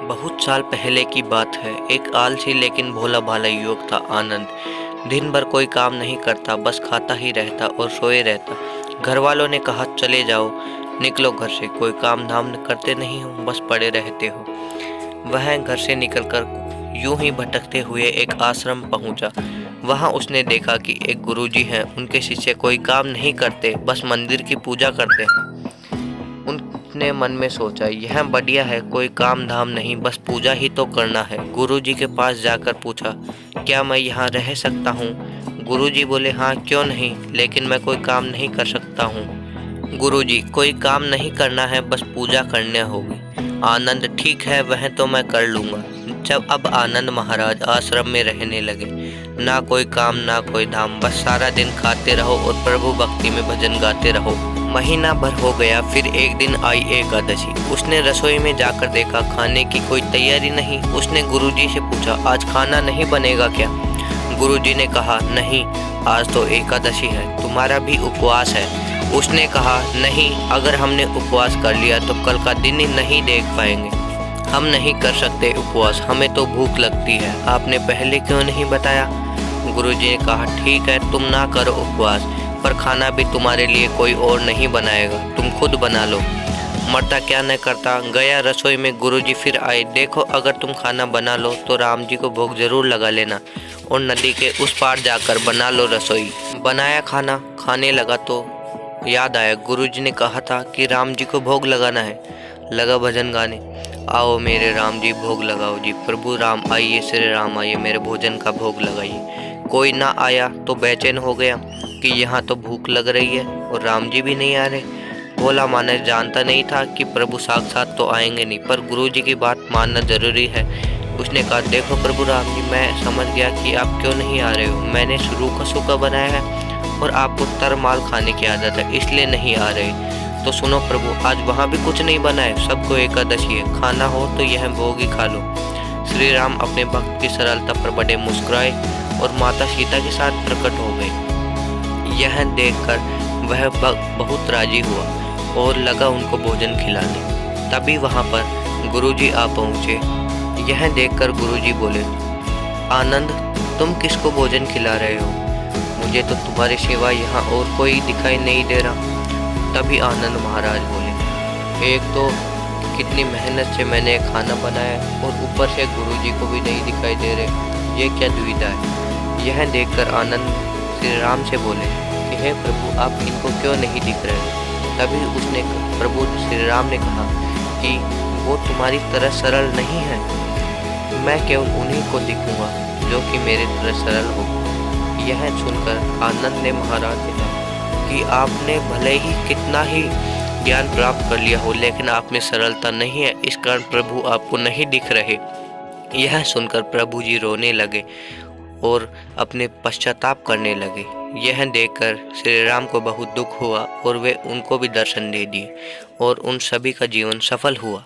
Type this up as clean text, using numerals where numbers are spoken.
बहुत साल पहले की बात है। एक आलसी लेकिन भोला भाला युवक था आनंद। दिन भर कोई काम नहीं करता, बस खाता ही रहता और सोए रहता। घर वालों ने कहा चले जाओ, निकलो घर से, कोई काम धाम करते नहीं हो, बस पड़े रहते हो। वह घर से निकलकर यूं ही भटकते हुए एक आश्रम पहुंचा। वहां उसने देखा कि एक गुरुजी हैं, उनके शिष्य कोई काम नहीं करते, बस मंदिर की पूजा करते हैं। उसने मन में सोचा, यह बढ़िया है, कोई काम धाम नहीं, बस पूजा ही तो करना है। गुरुजी के पास जाकर पूछा, क्या मैं यहाँ रह सकता हूँ? गुरुजी बोले, हाँ क्यों नहीं, लेकिन मैं कोई काम नहीं कर सकता हूँ। गुरुजी, कोई काम नहीं करना है, बस पूजा करनी होगी। आनंद, ठीक है, वह तो मैं कर लूँगा। जब अब आनंद महाराज आश्रम में रहने लगे, ना कोई काम ना कोई धाम, बस सारा दिन खाते रहो और प्रभु भक्ति में भजन गाते रहो। महीना भर हो गया, फिर एक दिन आई एकादशी। उसने रसोई में जाकर देखा, खाने की कोई तैयारी नहीं। उसने गुरुजी से पूछा, आज खाना नहीं बनेगा क्या? गुरुजी ने कहा, नहीं, आज तो एकादशी है, तुम्हारा भी उपवास है। उसने कहा, नहीं, अगर हमने उपवास कर लिया तो कल का दिन ही नहीं देख पाएंगे। हम नहीं कर सकते उपवास, हमें तो भूख लगती है, आपने पहले क्यों नहीं बताया? गुरुजी ने कहा, ठीक है, तुम ना करो उपवास, पर खाना भी तुम्हारे लिए कोई और नहीं बनाएगा, तुम खुद बना लो। मरता क्या न करता, गया रसोई में। गुरुजी फिर आए, देखो, अगर तुम खाना बना लो तो राम जी को भोग जरूर लगा लेना, और नदी के उस पार जाकर बना लो रसोई। बनाया खाना, खाने लगा तो याद आया, गुरुजी ने कहा था कि राम जी को भोग लगाना है। लगा भजन गाने, आओ मेरे राम जी भोग लगाओ जी, प्रभु राम आइए, श्री राम आइए, मेरे भोजन का भोग लगाइए। कोई ना आया तो बेचैन हो गया कि यहाँ तो भूख लग रही है और राम जी भी नहीं आ रहे। भोला मानस जानता नहीं था कि प्रभु साक्षात तो आएंगे नहीं, पर गुरुजी की बात मानना जरूरी है। उसने कहा, देखो प्रभु राम जी, मैं समझ गया कि आप क्यों नहीं आ रहे हो। मैंने रूखा सूखा बनाया है और आपको तरमाल खाने की आदत है, इसलिए नहीं आ रहे। तो सुनो प्रभु, आज वहाँ भी कुछ नहीं बना है, सबको एकादशी है, खाना हो तो यह भोग ही खा लो। श्री राम अपने भक्त की सरलता पर बड़े मुस्कुराए और माता सीता के साथ प्रकट हो गए। यह देखकर वह बहुत राजी हुआ और लगा उनको भोजन खिलाने। तभी वहाँ पर गुरुजी आ पहुँचे। यह देखकर गुरुजी बोले, आनंद, तुम किसको भोजन खिला रहे हो? मुझे तो तुम्हारे सिवा यहाँ और कोई दिखाई नहीं दे रहा। तभी आनंद महाराज बोले, एक तो कितनी मेहनत से मैंने खाना बनाया और ऊपर से गुरुजी को भी नहीं दिखाई दे रहे, ये क्या दुविधा है? यह देखकर आनंद श्री राम से बोले कि हे प्रभु, आप इनको क्यों नहीं दिख रहे? तभी उसने प्रभु श्री राम ने कहा कि वो तुम्हारी तरह सरल नहीं है, मैं केवल उन्हीं को दिखूंगा जो कि मेरे तरह सरल हो। यह सुनकर आनंद ने महाराज से कहा कि आपने भले ही कितना ही ज्ञान प्राप्त कर लिया हो, लेकिन आप में सरलता नहीं है, इस कारण प्रभु आपको नहीं दिख रहे। यह सुनकर प्रभु जी रोने लगे और अपने पश्चाताप करने लगे। यह देखकर श्री राम को बहुत दुख हुआ और वे उनको भी दर्शन दे दिए और उन सभी का जीवन सफल हुआ।